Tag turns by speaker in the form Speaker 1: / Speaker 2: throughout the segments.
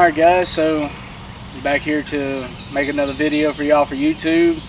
Speaker 1: Alright guys, so I'm back here to make another video for y'all for YouTube.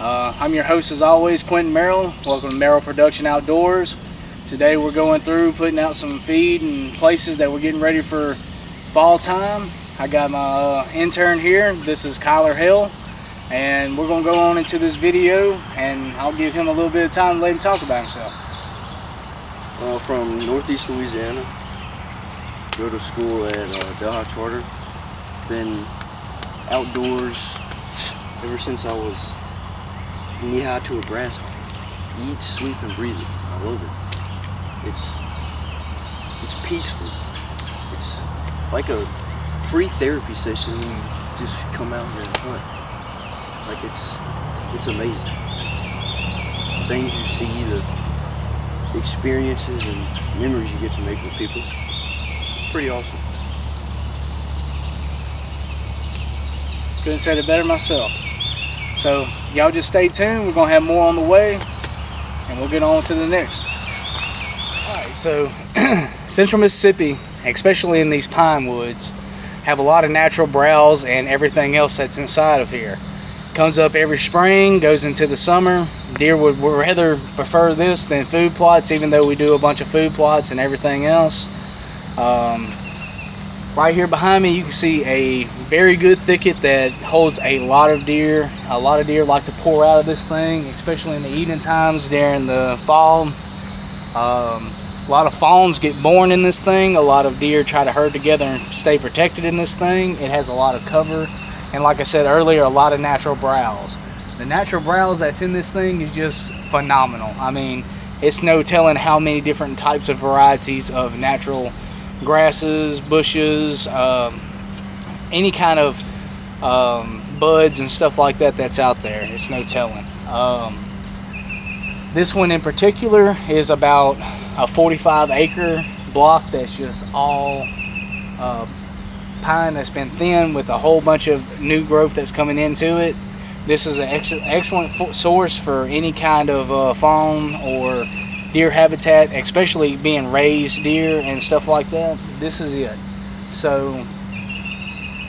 Speaker 1: I'm your host as always, Quentin Merrill. Welcome to Merrill Production Outdoors. Today we're going through putting out some feed and places that we're getting ready for fall time. I got my intern here. This is Kyler Hill, and we're going to go on into this video and I'll give him a little bit of time to let him talk about himself.
Speaker 2: From Northeast Louisiana. Go to school at Delhi Charter. Been outdoors ever since I was knee-high to a grasshopper. Eat, sleep, and breathe it. I love it. It's peaceful. It's like a free therapy session when you just come out here and hunt. Like it's amazing. The things you see, the experiences and memories you get to make with people. Pretty awesome.
Speaker 1: Couldn't say it better myself. So y'all just stay tuned. We're gonna have more on the way, and we'll get on to the next. Alright, so Central Mississippi, especially in these pine woods, have a lot of natural browse and everything else that's inside of here. Comes up every spring, goes into the summer. Deer would rather prefer this than food plots, even though we do a bunch of food plots and everything else. Right here behind me you can see a very good thicket that holds a lot of deer. A lot of deer like to pour out of this thing, especially in the evening times during the fall. A lot of fawns get born in this thing. A lot of deer try to herd together and stay protected in this thing. It has a lot of cover, and like I said earlier, a lot of natural browse. The natural browse that's in this thing is just phenomenal. I mean, it's no telling how many different types of varieties of natural grasses, bushes, any kind of buds and stuff like that that's out there. It's no telling. This one in particular is about a 45-acre block that's just all pine that's been thinned with a whole bunch of new growth that's coming into it. This is an excellent source for any kind of fawn or deer habitat, especially being raised deer and stuff like that. This is it. So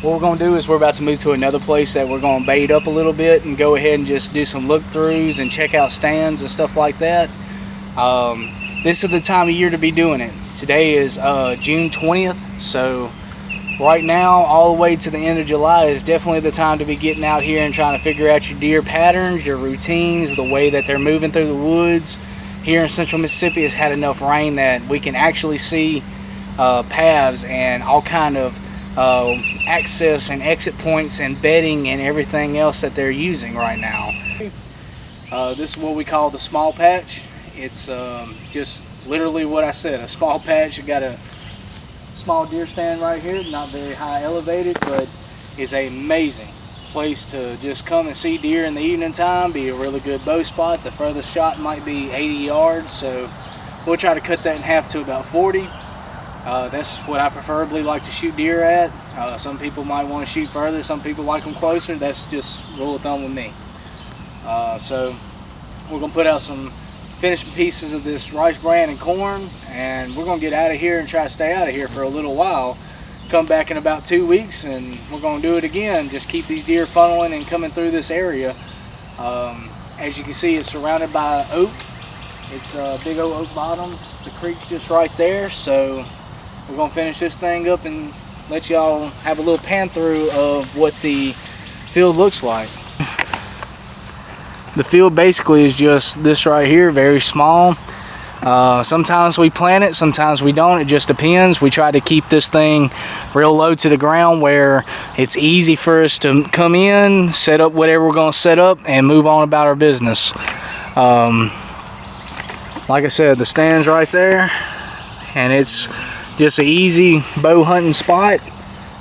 Speaker 1: what we're going to do is we're about to move to another place that we're going to bait up a little bit and go ahead and just do some look throughs and check out stands and stuff like that. This is the time of year to be doing it. Today is June 20th, so right now all the way to the end of July is definitely the time to be getting out here and trying to figure out your deer patterns, your routines, the way that they're moving through the woods. Here in Central Mississippi has had enough rain that we can actually see paths and all kind of access and exit points and bedding and everything else that they're using right now. This is what we call the small patch. It's just literally what I said, a small patch. You got a small deer stand right here, not very high elevated, but it's an amazing place to just come and see deer in the evening time. Be a really good bow spot. The furthest shot might be 80 yards, so we'll try to cut that in half to about 40. That's what I preferably like to shoot deer at. Some people might want to shoot further, some people like them closer. That's just rule of thumb with me. So we're going to put out some finished pieces of this rice bran and corn, and we're going to get out of here and try to stay out of here for a little while. Come back in about 2 weeks and we're going to do it again. Just keep these deer funneling and coming through this area. As you can see, it's surrounded by oak. It's big oak bottoms. The creek's just right there, so we're going to finish this thing up and let y'all have a little pan through of what the field looks like. The field basically is just this right here, very small. Sometimes we plant it, sometimes we don't. It just depends. We try to keep this thing real low to the ground where it's easy for us to come in, set up whatever we're going to set up, and move on about our business. Like I said, the stand's right there, and it's just an easy bow hunting spot,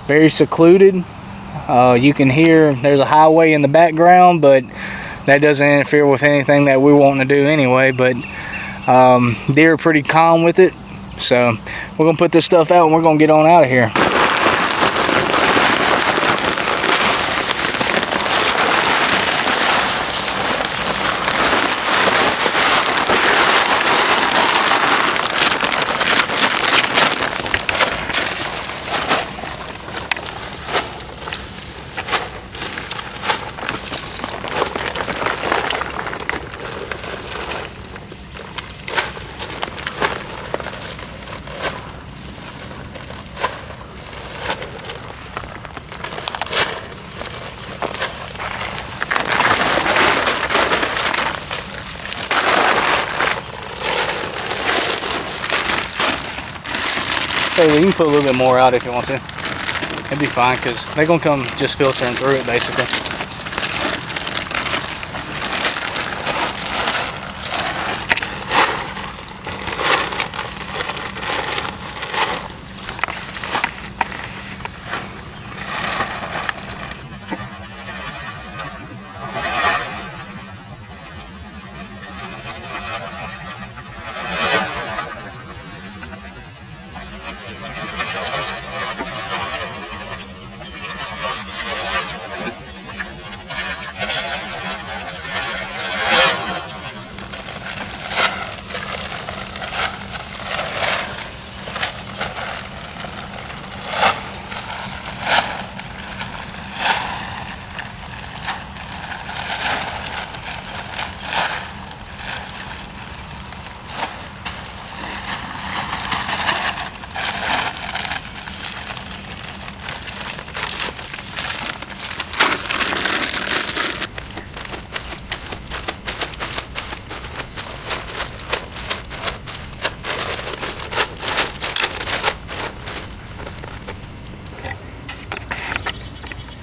Speaker 1: very secluded. You can hear there's a highway in the background, but that doesn't interfere with anything that we want to do anyway. But deer are pretty calm with it, so we're gonna put this stuff out and we're gonna get on out of here. say, well, you can put a little bit more out if you want to. It'd be fine, because they're going to come just filtering through it, basically.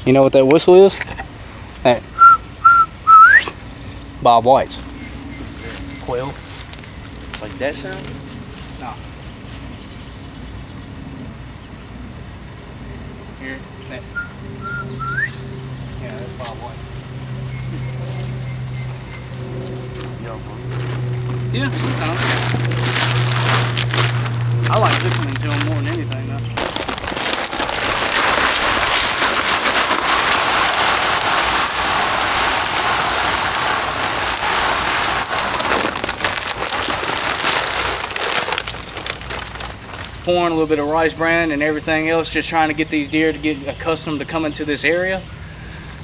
Speaker 1: You know what that whistle is? Hey. Bob White's. Quail.
Speaker 2: Like that sound?
Speaker 1: No. Here. That. Yeah, that's Bob White. Yeah, sometimes. I like listening to them more than anything, though. Corn, a little bit of rice bran and everything else, just trying to get these deer to get accustomed to coming to this area.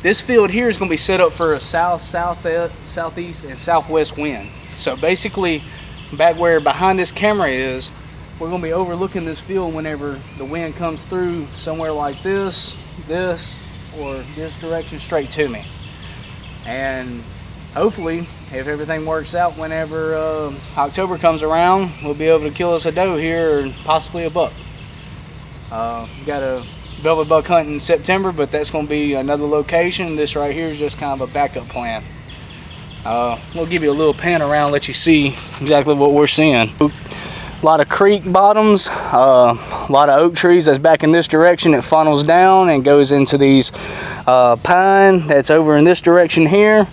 Speaker 1: This field here is going to be set up for a southeast, and southwest wind. So basically, back where behind this camera is, we're going to be overlooking this field whenever the wind comes through somewhere like this, or this direction straight to me. And hopefully, if everything works out, whenever October comes around, we'll be able to kill us a doe here, or possibly a buck. We got a velvet buck hunt in September, but that's going to be another location. This right here is just kind of a backup plan. We'll give you a little pan around, let you see exactly what we're seeing. A lot of creek bottoms, a lot of oak trees that's back in this direction. It funnels down and goes into these pine that's over in this direction here.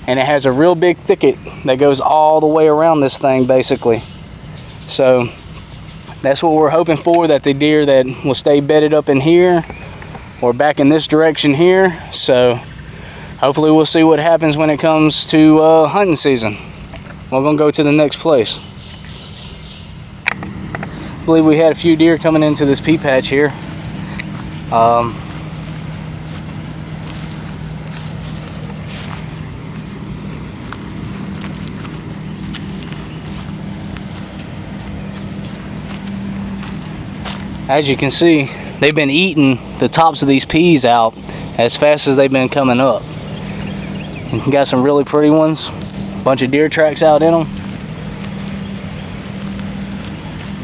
Speaker 1: And it has a real big thicket that goes all the way around this thing, basically. So that's what we're hoping for, that the deer that will stay bedded up in here or back in this direction here. So hopefully we'll see what happens when it comes to hunting season. We're gonna go to the next place. I believe we had a few deer coming into this pea patch here. As you can see, they've been eating the tops of these peas out as fast as they've been coming up. And you got some really pretty ones, a bunch of deer tracks out in them.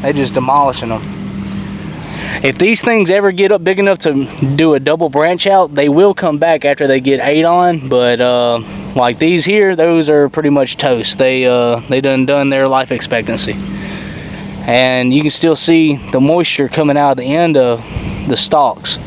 Speaker 1: They're just demolishing them. If these things ever get up big enough to do a double branch out, they will come back after they get ate on. But like these here, those are pretty much toast. They done their life expectancy. And you can still see the moisture coming out of the end of the stalks.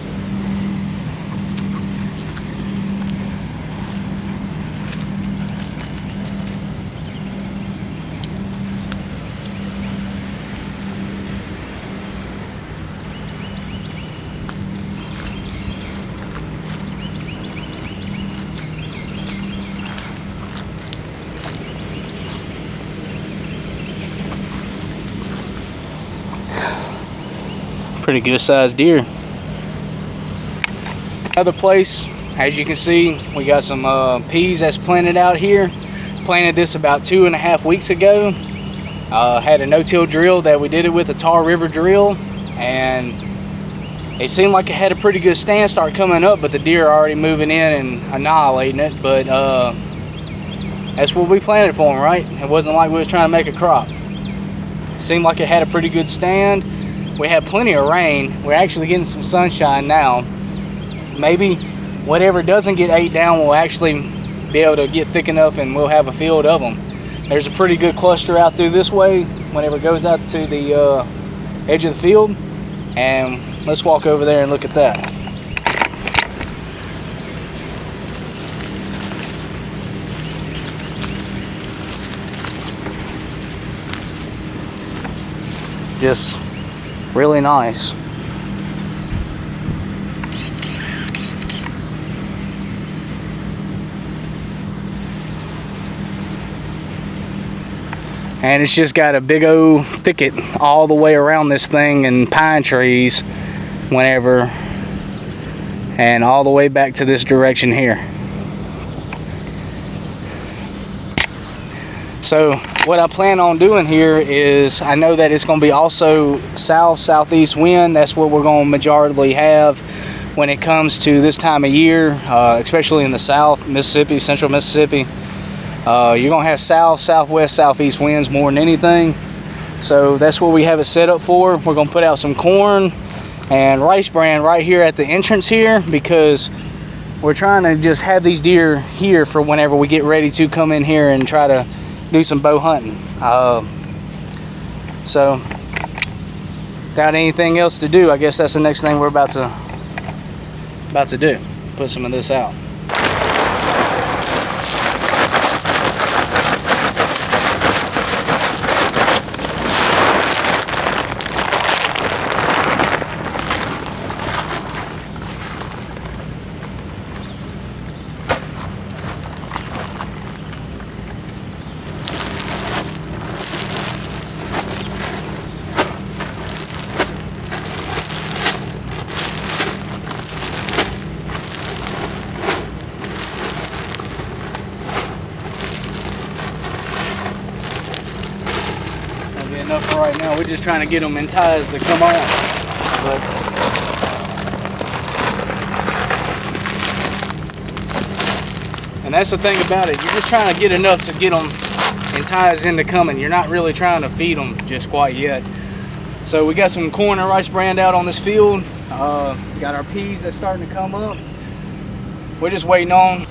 Speaker 1: Pretty good sized deer. Another place, as you can see, we got some peas that's planted out here. Planted this about 2.5 weeks ago. Had a no-till drill that we did it with, a Tar River drill, and it seemed like it had a pretty good stand start coming up, but the deer are already moving in and annihilating it. But that's what we planted for them, right? It wasn't like we was trying to make a crop. It seemed like it had a pretty good stand. we had plenty of rain. We're actually getting some sunshine now. Maybe whatever doesn't get ate down will actually be able to get thick enough and we'll have a field of them. There's a pretty good cluster out through this way whenever it goes out to the edge of the field. And let's walk over there and look at that. Just really nice. And it's just got a big old thicket all the way around this thing and pine trees whenever, and all the way back to this direction here. So what I plan on doing here is, I know that it's going to be also southeast wind. That's what we're going to majorly have when it comes to this time of year, especially in the south, Mississippi, central Mississippi. You're going to have southwest, southeast winds more than anything. So that's what we have it set up for. We're going to put out some corn and rice bran right here at the entrance here, because we're trying to just have these deer here for whenever we get ready to come in here and try to do some bow hunting. So without anything else to do, I guess that's the next thing we're about to do. Put some of this out. Enough for right now. We're just trying to get them in ties to come on. And that's the thing about it. You're just trying to get enough to get them in ties into coming. You're not really trying to feed them just quite yet. So we got some corn and rice bran out on this field. Got our peas that's starting to come up. We're just waiting on.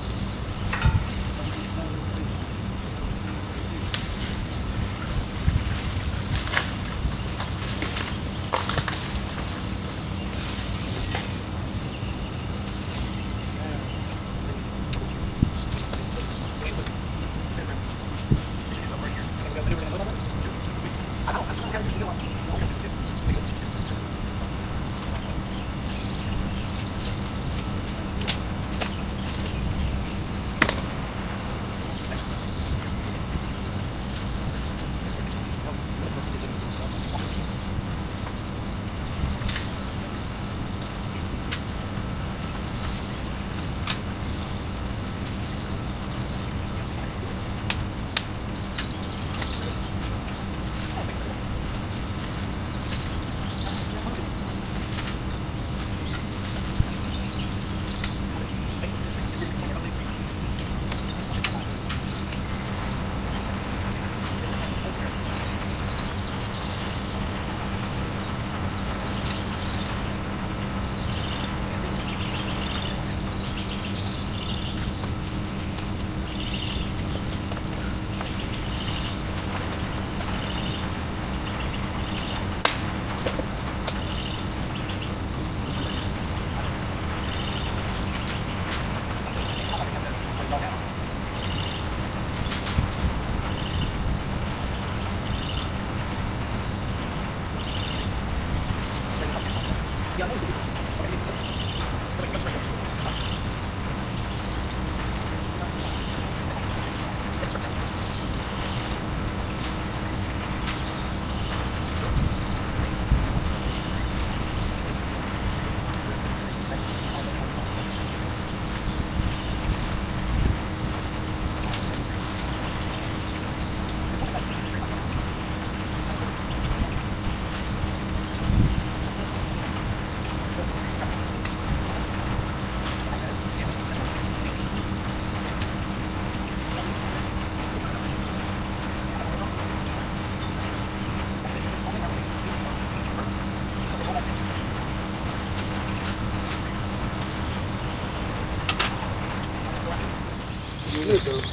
Speaker 2: good though.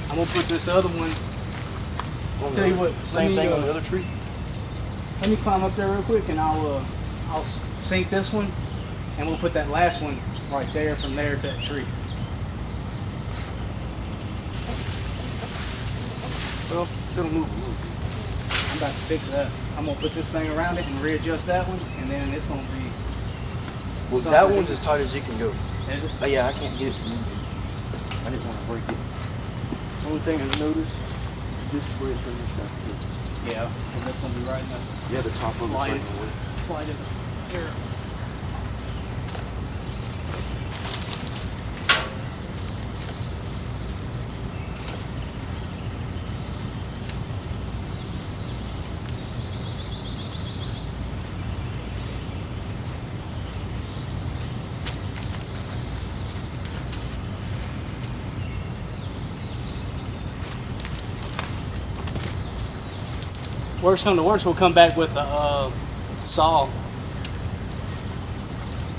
Speaker 1: I'm gonna put this other one. Tell you what,
Speaker 2: Same thing on the other tree.
Speaker 1: Let me climb up there real quick, and I'll sink this one, and we'll put that last one right there. From there to that tree.
Speaker 2: Well, it'll move a little bit.
Speaker 1: I'm about to fix that. I'm gonna put this thing around it and readjust that one, and then it's gonna be.
Speaker 2: Well, that one's as tight as it can go.
Speaker 1: Is it?
Speaker 2: Yeah, I can't get it to move. I didn't want to break it. Only thing I noticed, this is where it's in the shot too.
Speaker 1: Yeah, because that's gonna be right in the.
Speaker 2: Yeah, the top of it's right in the way.
Speaker 1: Slide it here. Worst come to worst, we'll come back with the saw.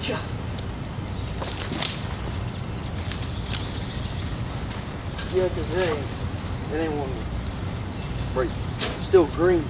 Speaker 2: Yeah. Yeah, because it ain't one to break. Still green.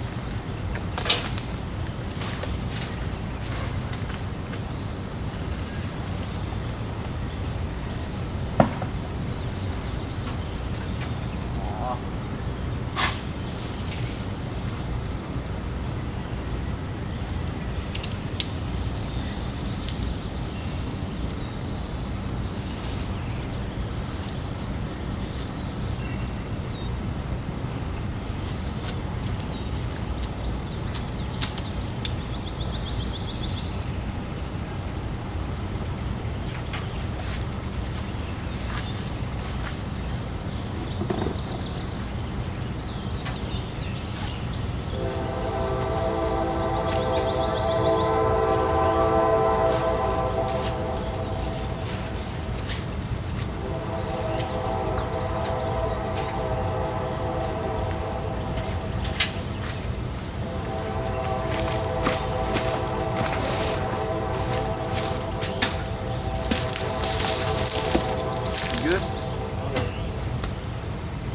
Speaker 2: Good?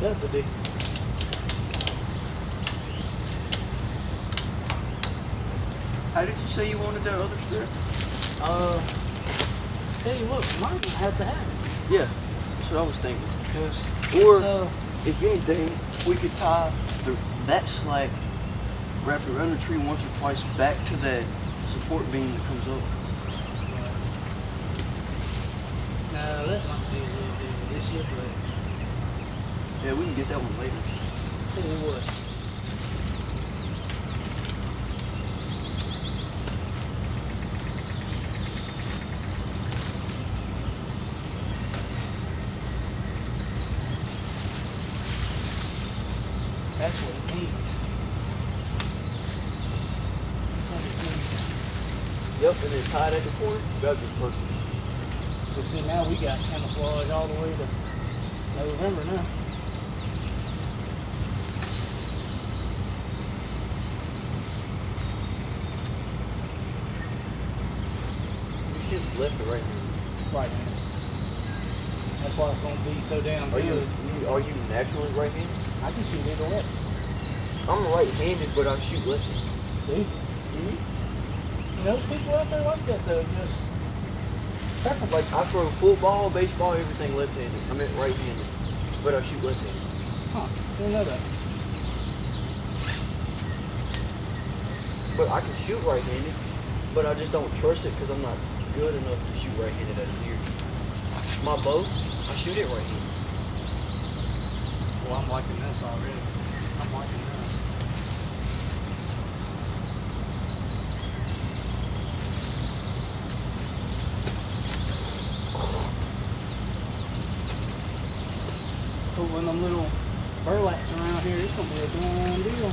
Speaker 1: That's a big.
Speaker 2: How did you say you wanted that other strip?
Speaker 1: Tell you what, we might have to have it.
Speaker 2: Yeah, that's what I was thinking.
Speaker 1: Because
Speaker 2: Or, if anything, we could tie that slack wrapped around the tree once or twice back to that support beam that comes up.
Speaker 1: no, that might be a little bit of an issue, but
Speaker 2: Yeah, we can get that one later.
Speaker 1: tell you what. That's what it needs. That's what it needs.
Speaker 2: Yep, and then tied at the corner, that'd be perfect.
Speaker 1: But see, now we got camouflage all the way to November now.
Speaker 2: You should have left it right here.
Speaker 1: Right now. That's why it's gonna be so damn
Speaker 2: Are
Speaker 1: good.
Speaker 2: are you naturally right-handed?
Speaker 1: I can shoot either way.
Speaker 2: I'm right-handed, but I shoot lefty.
Speaker 1: Dude. You know, there's people out there like that though, just preference.
Speaker 2: Like I throw football, baseball, everything left-handed. I meant right-handed, but I shoot left-handed.
Speaker 1: Huh, didn't know that.
Speaker 2: But I can shoot right-handed, but I just don't trust it because I'm not good enough to shoot right-handed as a deer. My bow, I shoot it right-handed.
Speaker 1: Well, I'm liking this already. I'm liking this. Put one of them little burlaps around here. It's gonna be a damn deal.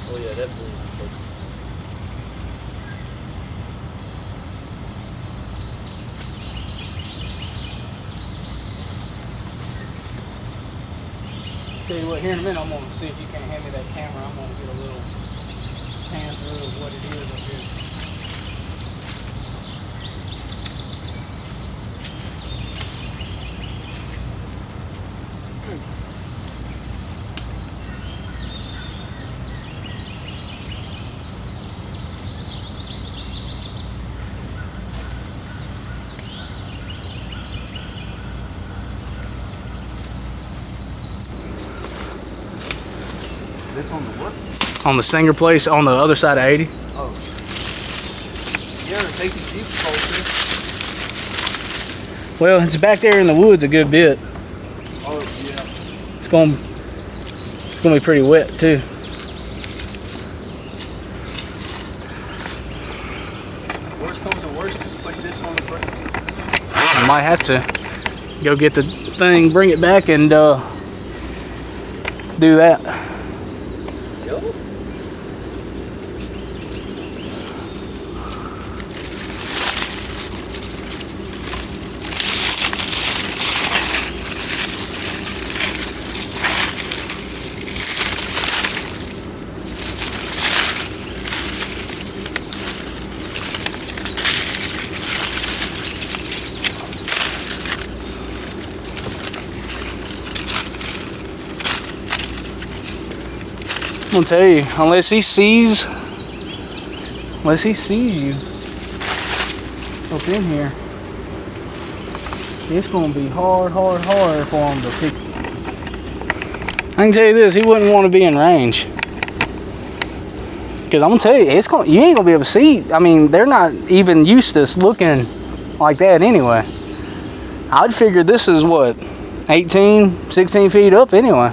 Speaker 2: Oh yeah, that boom is perfect.
Speaker 1: Tell you what, here in a minute, I'm gonna see if you can hand me that camera. I'm gonna get a little pan through of what it is up here.
Speaker 2: This on the what?
Speaker 1: On the Singer place on the other side of 80.
Speaker 2: Oh. Yeah, it takes a Jeep call too.
Speaker 1: Well, it's back there in the woods a good bit.
Speaker 2: Oh, yeah.
Speaker 1: It's gonna be pretty wet too.
Speaker 2: Worst comes to worst, just put this on the truck.
Speaker 1: I might have to go get the thing, bring it back, and do that.
Speaker 2: Yo.
Speaker 1: I'm gonna tell you, unless he sees you up in here, it's gonna be hard for him to pick. I can tell you this, he wouldn't want to be in range. Cause I'm gonna tell you, you ain't gonna be able to see. I mean, they're not even used to looking like that anyway. I'd figure this is what, 18, 16 feet up anyway.